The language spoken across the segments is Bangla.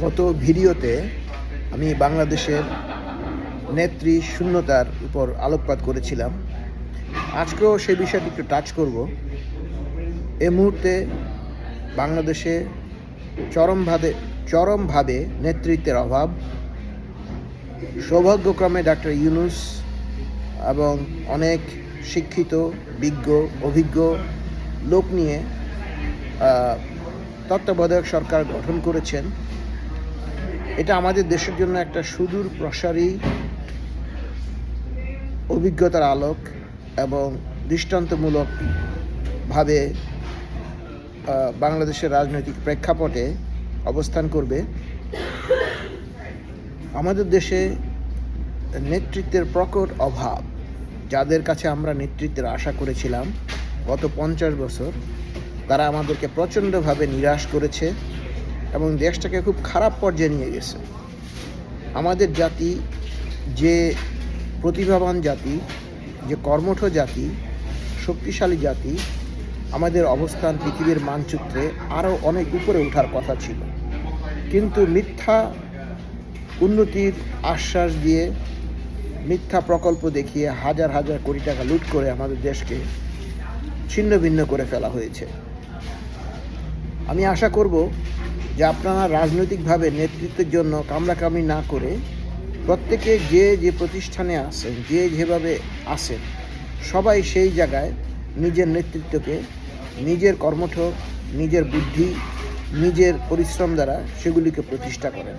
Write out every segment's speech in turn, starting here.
গত ভিডিওতে আমি বাংলাদেশের নেত্রী শূন্যতার উপর আলোকপাত করেছিলাম। আজকেও সেই বিষয়টি একটু টাচ করব। এই মুহূর্তে বাংলাদেশে চরমভাবে নেতৃত্বের অভাব। সৌভাগ্যক্রমে ডাক্তার ইউনূস এবং অনেক শিক্ষিত, বিজ্ঞ, অভিজ্ঞ লোক নিয়ে তত্ত্বাবধায়ক সরকার গঠন করেছেন। এটা আমাদের দেশের জন্য একটা সুদূর প্রসারী অভিজ্ঞতার আলোক এবং দৃষ্টান্তমূলকভাবে বাংলাদেশের রাজনৈতিক প্রেক্ষাপটে অবস্থান করবে। আমাদের দেশে নেতৃত্বের প্রকট অভাব। যাদের কাছে আমরা নেতৃত্বের আশা করেছিলাম গত 50 বছর, তারা আমাদেরকে প্রচণ্ডভাবে নিরাশ করেছে এবং দেশটাকে খুব খারাপ পর্যায়ে নিয়ে গেছে। আমাদের জাতি যে প্রতিভাবান জাতি, যে কর্মঠ জাতি, শক্তিশালী জাতি, আমাদের অবস্থান পৃথিবীর মানচিত্রে আরও অনেক উপরে ওঠার কথা ছিল, কিন্তু মিথ্যা উন্নতির আশ্বাস দিয়ে, মিথ্যা প্রকল্প দেখিয়ে হাজার হাজার কোটি টাকা লুট করে আমাদের দেশকে ছিন্ন ভিন্ন করে ফেলা হয়েছে। আমি আশা করব যে আপনারা রাজনৈতিকভাবে নেতৃত্বের জন্য কামড়াকামড়ি না করে প্রত্যেকে যে প্রতিষ্ঠানে আছেন, যেভাবে আছেন, সবাই সেই জায়গায় নিজের নেতৃত্বকে, নিজের কর্মঠ, নিজের বুদ্ধি, নিজের পরিশ্রম দ্বারা সেগুলিকে প্রতিষ্ঠা করেন।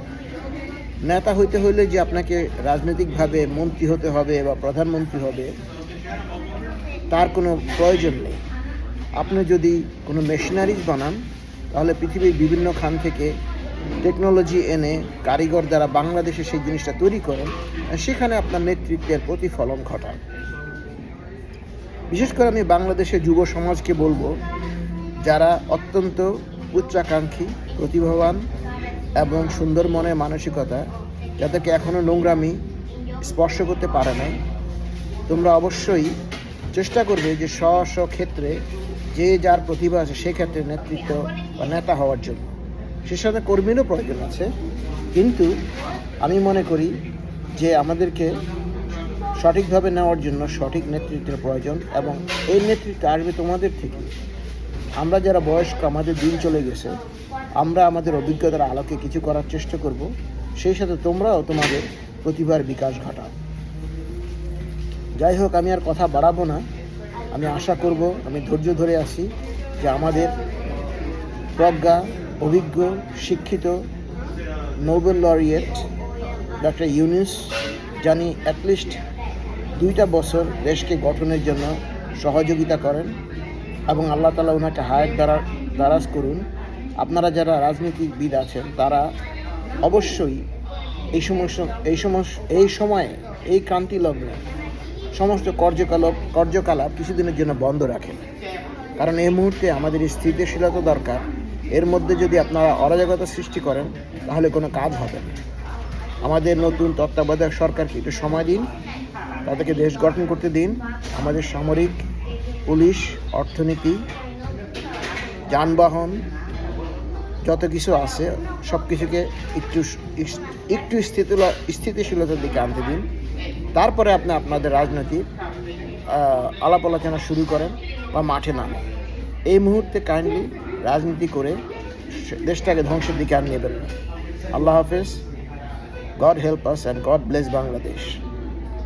নেতা হইতে হইলে যে আপনাকে রাজনৈতিকভাবে মন্ত্রী হতে হবে বা প্রধানমন্ত্রী হবে, তার কোনো প্রয়োজন নেই। আপনি যদি কোনো মেশিনারিজ বানান, তাহলে পৃথিবীর বিভিন্ন খান থেকে টেকনোলজি এনে কারিগর দ্বারা বাংলাদেশে সেই জিনিসটা তৈরি করেন, সেখানে আপনার নেতৃত্বের প্রতিফলন ঘটান। বিশেষ করে আমি বাংলাদেশের যুব সমাজকে বলবো, যারা অত্যন্ত উচ্চাকাঙ্ক্ষী, প্রতিভাবান এবং সুন্দর মনের মানসিকতা, যাদেরকে এখনও নোংরামি স্পর্শ করতে পারে নাই, তোমরা অবশ্যই চেষ্টা করবে যে স্ব ক্ষেত্রে যে যার প্রতিভা আছে সেক্ষেত্রে নেতৃত্ব বা নেতা হওয়ার জন্য। সে সাথে কর্মীরও প্রয়োজন আছে, কিন্তু আমি মনে করি যে আমাদেরকে সঠিকভাবে নেওয়ার জন্য সঠিক নেতৃত্বের প্রয়োজন, এবং এই নেতৃত্ব আসবে তোমাদের থেকে। আমরা যারা বয়স্ক, আমাদের দিন চলে গেছে, আমরা আমাদের অভিজ্ঞতার আলোকে কিছু করার চেষ্টা করব, সেই সাথে তোমরাও তোমাদের প্রতিভার বিকাশ ঘটাও। যাই হোক, আমি আর কথা বাড়াবো না। আমি আশা করব, আমি ধৈর্য ধরে আছি যে আমাদের প্রজ্ঞা, অভিজ্ঞ, শিক্ষিত নোবেল লরিয়েট ডাক্তার ইউনূস, জানি অ্যাটলিস্ট 2টা বছর দেশকে গঠনের জন্য সহযোগিতা করেন, এবং আল্লাহ তাআলা ওনাকে হায়াত দারাজ করুন। আপনারা যারা রাজনীতিবিদ আছেন, তারা অবশ্যই এই সময়ে এই ক্রান্তি লগ্নে সমস্ত কার্যকলাপ কিছুদিনের জন্য বন্ধ রাখেন, কারণ এই মুহূর্তে আমাদের স্থিতিশীলতা দরকার। এর মধ্যে যদি আপনারা অরাজকতা সৃষ্টি করেন, তাহলে কোনো কাজ হবে না। আমাদের নতুন তত্ত্বাবধায়ক সরকারকে একটু সময় দিন, তাদেরকে দেশ গঠন করতে দিন। আমাদের সামরিক, পুলিশ, অর্থনীতি, যানবাহন, যত কিছু আছে সব কিছুকে একটু স্থিতিশীলতার দিকে আনতে দিন। তারপরে আপনি আপনাদের রাজনৈতিক আলাপ আলোচনা শুরু করেন বা মাঠে নামেন। এই মুহূর্তে কাইন্ডলি রাজনীতি করে দেশটাকে ধ্বংসের দিকে আর নেবেন না। আল্লাহ হাফেজ। God help us and God bless Bangladesh.